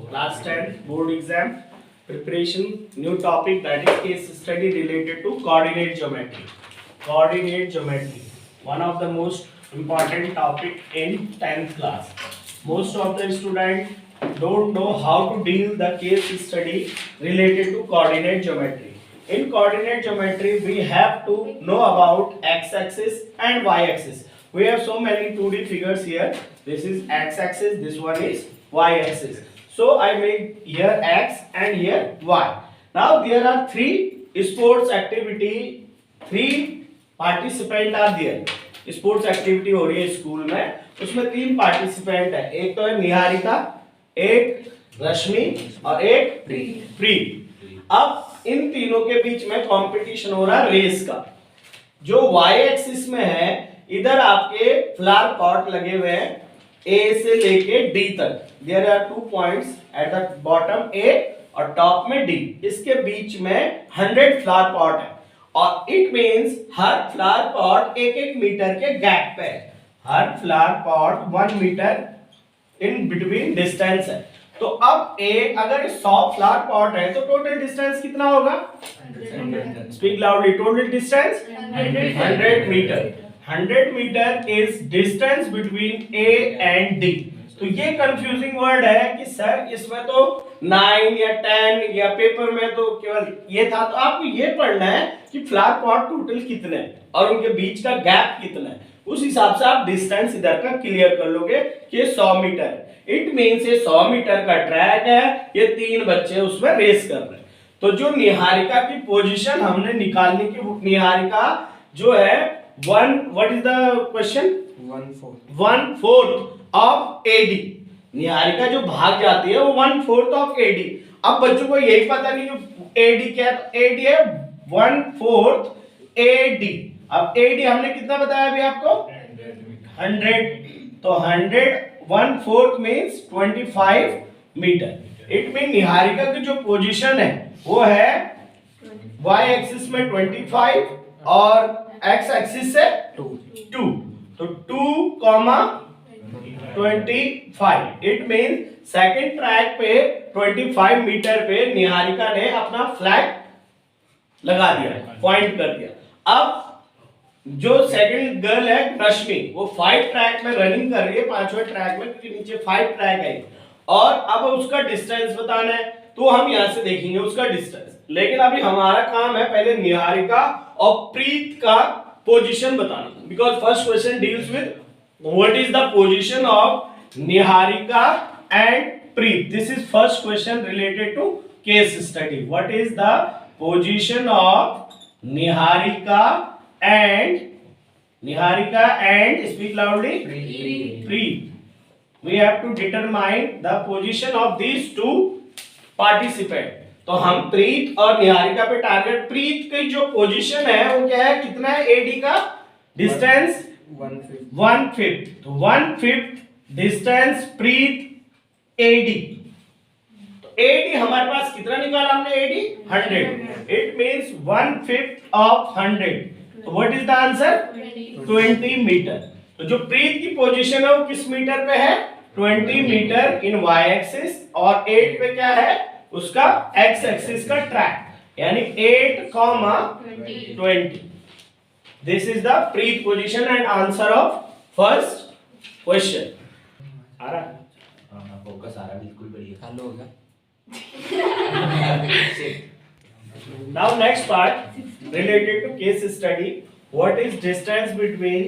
Class 10 board exam preparation, new topic, that is case study related to coordinate geometry. Coordinate geometry, one of the most important topic in 10th class. Most of the students don't know how to deal the case study related to coordinate geometry. In coordinate geometry, we have to know about x-axis and y-axis. We have so many 2D figures here. This is x-axis, this one is y-axis. So I make here x and here y. Now there are three sports activity, three participant are there. Sports activity हो रही है school में, उसमें तीन participant है, एक तो है निहारिका, एक रश्मि और एक प्रीत। अब इन तीनों के बीच में कंपटीशन हो रहा है रेस का। जो y एक्सिस में है, इधर आपके फ्लावर पॉट लगे हुए हैं A से लेके D तक। There are 2 points at the bottom A और टॉप में D। इसके बीच में 100 फ्लावर पॉट है और इट मींस हर फ्लावर पॉट 1-1 मीटर के गैप पे है। हर flower pot 1 meter in between distance है। तो अब A अगर 100 फ्लावर पॉट है तो टोटल डिस्टेंस कितना होगा? 100। Speak loudly. Total distance 100 metre. 100 metre is distance between A and D। तो ये कंफ्यूजिंग वर्ड है कि सर इसमें तो 9 या 10 या पेपर में तो केवल ये था। तो आपको ये पढ़ना है कि फ्लावर पॉट टोटल कितने हैं और उनके बीच का गैप कितना है। उस हिसाब से आप डिस्टेंस इधर का क्लियर कर लोगे कि 100 मीटर है। इट मींस ये 100 मीटर का ट्रैक है, ये तीन बच्चे उसमें रेस कर रहे हैं। तो जो निहारिका की पोजीशन हमने निकालने की, निहारिका जो है what is the question? 1/4 of AD। Niharika जो भाग जाती है वो 1/4 ऑफ AD। अब बच्चों को यही पता नहीं कि AD क्या है, तो AD है 1/4 AD। अब AD हमने कितना बताया अभी आपको? 100। तो 100 means 25 metre. It mean Niharika की जो पोजीशन है वो है y एक्सिस में 25 और x एक्सिस से 2। तो 2,25। इट मीन सेकंड ट्रैक पे 25 मीटर पे निहारिका ने अपना फ्लैग लगा दिया, पॉइंट कर दिया। अब जो सेकंड गर्ल है रश्मि, वो 5 ट्रैक में रनिंग कर रही है, 5वें ट्रैक में, क्योंकि नीचे 5 ट्रैक है और अब उसका डिस्टेंस बताना है। तो हम यहां से देखेंगे उसका डिस्टेंस, लेकिन अभी हमारा काम है पहले निहारिका और प्रीत का पोजीशन बताना, because first question deals with what is the position of Niharika and Preet. This is first question related to case study. What is the position of Niharika and speak loudly, Preet. We have to determine the position of these two participants. तो हम प्रीत और निहारिका पे target. प्रीत की जो position है वो क्या है, कितना है AD का डिस्टेंस? 1/5। तो 1/5 डिस्टेंस प्रीत AD। तो AD हमारे पास कितना निकाला हमने? AD 100। It means 1/5 of 100। तो what is the answer? 20 metre. तो जो प्रीत की पोजीशन है वो किस मीटर पे है? 20 मीटर इन y एक्सिस और 8 पे क्या है उसका x एक्सिस का ट्रैक, यानी 8,20। This is the Preet position and answer of first question. आ रहा है? फोकस आ रहा है, बिल्कुल बढ़िया। चालू हो गया। Now next part related to case study. What is distance between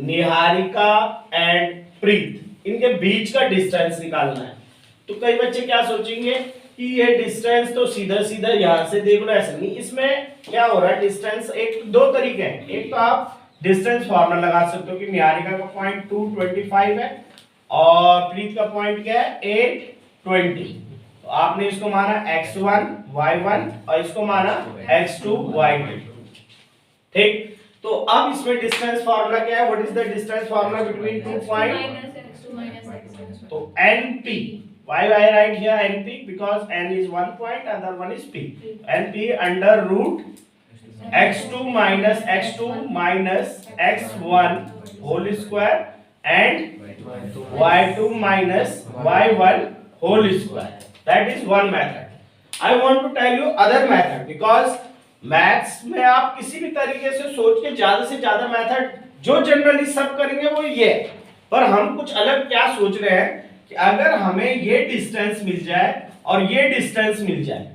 Niharika and प्रीत? इनके बीच का डिस्टेंस निकालना है। तो कई बच्चे क्या सोचेंगे कि ये डिस्टेंस तो सीधा सीधा यहाँ से देख लो, ऐसा नहीं। इसमें क्या हो रहा है, डिस्टेंस एक दो तरीके हैं। एक तो आप डिस्टेंस फॉर्मूला लगा सकते हो कि निहारिका का पॉइंट 225 है और प्रीत का पॉइंट क्या है 820। तो आपने इसको माना x1 y1 और इसको माना x2 y2। ठीक, तो अब इसमें डिस्टेंस फार्मूला क्या है? What is the distance formula between 2 point? तो np, why I write here np? because n is 1 point, other one is p. np under root x2 minus x2 minus x1 whole square and y2 minus y1 whole square. That is one method. I want to tell you other method because maths में आप किसी भी तरीके से सोच के ज्यादा method जो जनरली सब करेंगे वो ये, पर हम कुछ अलग क्या सोच रहे हैं कि अगर हमें ये डिस्टेंस मिल जाए और ये डिस्टेंस मिल जाए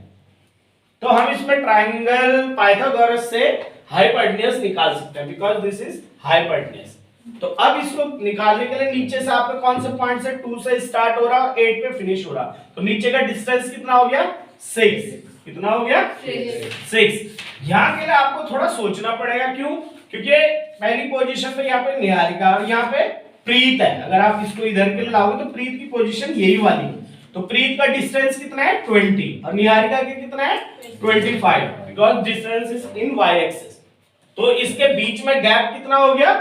तो हम इसमें ट्राइंगल पाइथागोरस से हाइपोटेन्यूज निकाल सकते हैं बिकॉज दिस इज हाइपोटेन्यूज। तो अब इसको निकालने के लिए नीचे से आपका कौन से पॉइंट से 2 से स्टार्ट हो रहा और 8 पे फिनिश हो रहा, तो नीचे का डिस्टेंस कितना हो गया 6। कितना हो गया 6। यहाँ के लिए आपको थोड़ा सोचना पड़ेगा, क्यों? क्योंकि पहली पोजीशन पे यहाँ पे निहारिका और यहाँ पे प्रीत है। अगर आप इसको इधर के लिए लाओगे तो प्रीत की पोजीशन यही वाली है, तो प्रीत का डिस्टेंस कितना है 20 और निहारिका के कितना है 25 because distance is in y axis. तो इसके बीच में गैप कितना हो गया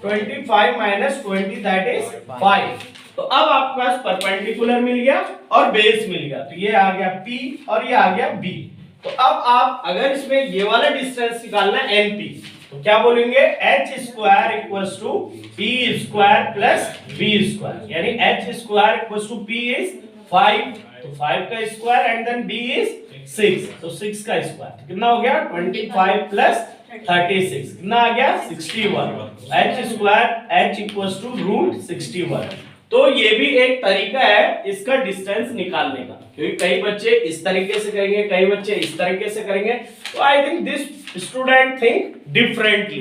25 माइनस 20 दैट इज 5। तो अब आपके पास परपेंडिकुलर मिल गया और बेस मिल गया, तो ये आ गया P और ये आ गया B। तो अब आप अगर इसमें ये वाला डिस्टेंस निकालना है NP तो क्या बोलेंगे h square equals to p square plus b square, यानी h square equals to p is 5, तो 5 का square and then b is 6, तो 6 का स्क्वायर कितना हो गया 25 प्लस 36 कितना आ गया 61। h square h equals to root 61। तो ये भी एक तरीका है इसका डिस्टेंस निकालने का, क्योंकि कई बच्चे इस तरीके से करेंगे, कई बच्चे इस तरीके से करेंगे। तो I think this student think differently,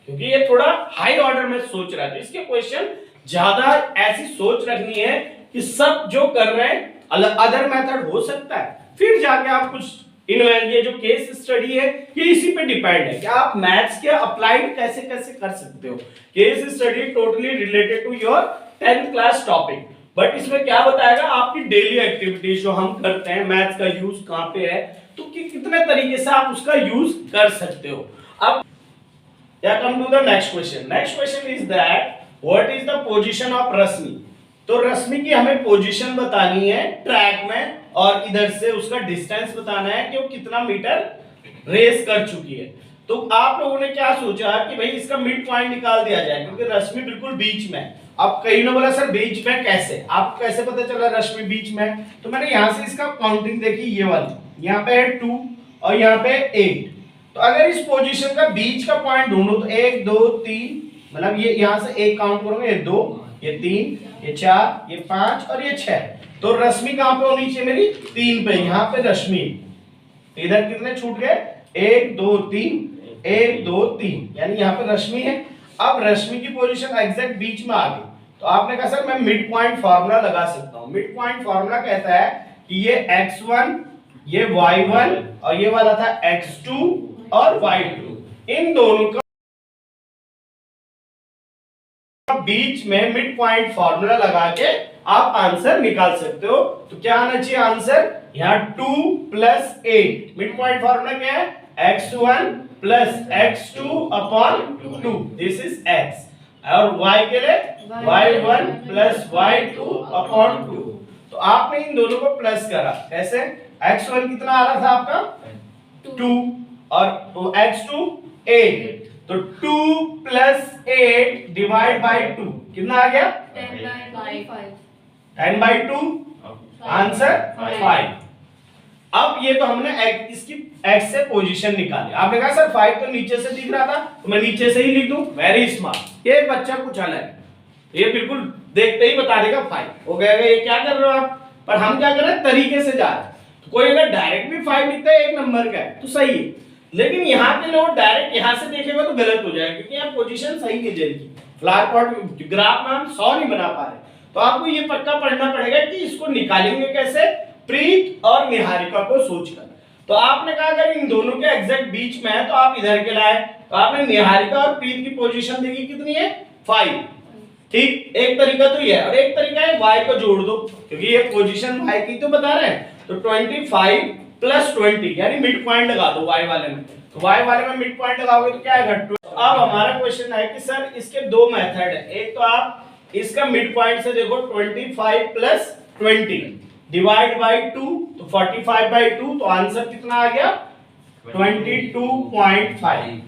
क्योंकि ये थोड़ा हाई ऑर्डर में सोच रहा है, तो इसके क्वेश्चन ज्यादा ऐसी सोच रखनी है कि सब जो कर रहे हैं अदर मेथड हो सकता है, फिर जाके आप कुछ ये जो केस स्टडी है ये इसी पे डिपेंड है कि आप मैथ्स के अप्लाइड कैसे कैसे कर सकते हो। Case study totally related to your 10th class topic, but इसमें क्या बताएगा आपकी डेली एक्टिविटीज जो हम करते हैं, मैथ्स का यूज कहां पे है, तो कितने तरीके से आप उसका यूज कर सकते हो। अब या come to the next question. Next question is that what is the position of Rashmi. तो रश्मि की हमें पोजीशन बतानी है ट्रैक में और इधर से उसका डिस्टेंस बताना है कि वो कितना मीटर रेस कर चुकी है। तो आप लोगों ने क्या सोचा कि भाई इसका मिड पॉइंट निकाल दिया जाए, क्योंकि रश्मि बिल्कुल बीच में है। अब कई ने बोला सर बीच में कैसे, आपको कैसे पता चला रश्मि बीच में? तो मैंने यहाँ से इसका काउंटिंग देखी, ये वाली यहाँ पे है 2 और यहाँ पे 8। तो अगर इस पोजीशन का बीच का पॉइंट ढूंढो तो 1 2 3, मतलब ये यहाँ से 1 काउंट करोगे, ये 2 ये 3 ये 4 ये 5 और ये 6। तो रश्मि कहाँ पे होनी चाहिए मेरी 3 पे, यहाँ पे रश्मि। इधर कितने छूट गए 1 2 3 1 2 3, यानी यहाँ पे रश्मि है। अब रश्मि की पोजीशन एग्जैक्ट बीच में आ गई, तो आपने कहा सर मैं मिड पॉइंट फार्मूला लगा सकता हूँ। मिड पॉइंट फार्मूला कहता है कि ये x1 ये y1 और ये वाला था x2 और y2, इन दोनों का बीच में मिड पॉइंट फार्मूला लगा के आप आंसर निकाल सकते हो। तो क्या आना चाहिए आंसर, यहाँ 2 प्लस 8, मिड पॉइंट फार्मूला क्या है x1 plus x2 upon 2, this is x, और y के लिए y1 प्लस y2 अपॉन 2। तो आपने इन दोनों को प्लस करा, कैसे x1 कितना आ रहा था आपका 2 और x2 8, तो 2 प्लस 8 डिवाइड बाई 2 कितना आ गया 10 बाई 2, आंसर 5। अब ये तो हमने इसकी x से पोजीशन निकाली। आपने कहा सर 5 तो नीचे से दिख रहा था, तो मैं नीचे से ही लिख दूं, वेरी स्मार्ट। ये बच्चा कुछ अलग है, ये बिल्कुल देखते ही बता देगा 5 हो गया, ये क्या कर रहे हो आप। पर हम क्या कर रहे हैं तरीके से जा रहे हैं। तो कोई अगर डायरेक्ट भी 5 लिखता है 1 नंबर का है तो सही है, लेकिन यहाँ के लोग डायरेक्ट यहाँ से देखेगा तो गलत हो जाएगा, क्योंकि यहाँ पोजीशन सही है जेल फ्लावर पॉट ग्राफ में हम 100 नहीं बना पा रहे। तो आपको ये पक्का पढ़ना पड़ेगा कि इसको निकालेंगे कैसे, प्रीत और निहारिका को सोचकर। तो आपने कहा अगर इन दोनों के एग्जैक्ट बीच में है तो आप इधर के लाए, तो आपने निहारिका और प्रीत की पोजीशन देखी कितनी है 5, ठीक। एक तरीका तो ये है, और एक तरीका है y को जोड़ दो, क्योंकि ये पोजीशन y की तो बता रहे हैं। तो 25 प्लस 20 यानी मिड पॉइंट लगा दो y वाले में, तो y वाले में मिड पॉइंट लगाओगे तो क्या आएगा 2। अब हमारा क्वेश्चन है कि सर इसके दो मेथड है, एक तो आप इसका मिड पॉइंट से देखो 25 प्लस 20 डिवाइड बाई 2, तो 45 बाई 2, तो आंसर कितना आ गया 22.5।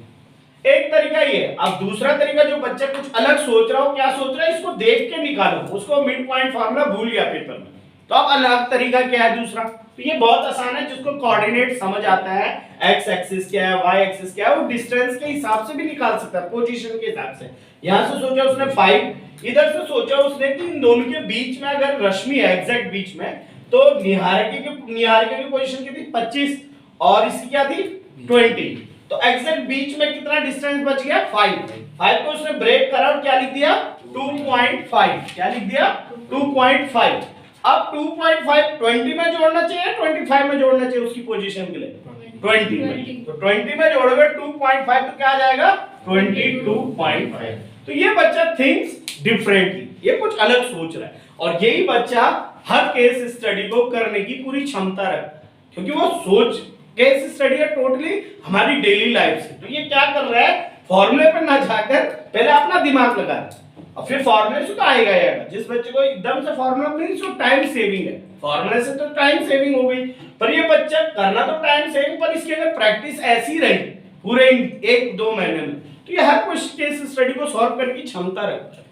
एक तरीका ये। अब दूसरा तरीका जो बच्चा कुछ अलग सोच रहा हो, क्या सोच रहा है, इसको देख के निकालो, उसको मिड पॉइंट फार्मूला भूल गया पेपर में, तो अब अलग तरीका क्या है दूसरा, तो ये बहुत आसान है, जिसको कोऑर्डिनेट समझ आता है, एक्स एक्सिस क्या है, वाई एक्सिस क्या है, वो डिस्टेंस के हिसाब से भी निकाल सकता है, पोजीशन के हिसाब से। यहां से सोचा उसने 5, इधर से सोचा उसने कि इन दोनों के बीच में अगर रश्मि है एग्जैक्ट बीच में, तो निहारिका की पोजीशन कितनी 25 और इसकी क्या थी 20, तो एग्जैक्ट बीच में कितना डिस्टेंस बच गया 5 को उसने ब्रेक करा और क्या लिख दिया 2.5, क्या लिख दिया 2.5। अब 2.5 20 में जोड़ना चाहिए 25 में जोड़ना चाहिए उसकी पोजीशन के लिए 20 में, तो 20 में जोड़ोगे 2.5 तो क्या आ जाएगा 22.5। तो ये बच्चा थिंक्स डिफरेंटली, ये कुछ अलग सोच रहा है, और यही बच्चा हर केस स्टडी को करने की पूरी क्षमता रखता है, क्योंकि वो सोच केस स्टडी है टोटली हमारी डेली लाइफ से। तो ये क्या कर रहा है, फॉर्मूले पे ना जाकर पहले अपना दिमाग लगा रहा है, और फिर फॉर्मूले से तो आएगा ही आएगा। जिस बच्चे को एकदम से फॉर्मूला मींस वो टाइम सेविंग है, फॉर्मूले से तो टाइम सेविंग हो गई, पर ये बच्चा करना तो टाइम सेविंग, पर इसकी अगर प्रैक्टिस ऐसी रही पूरे 1-2 महीने में, तो ये हर कुछ केस स्टडी को सॉल्व करने की क्षमता रखता है।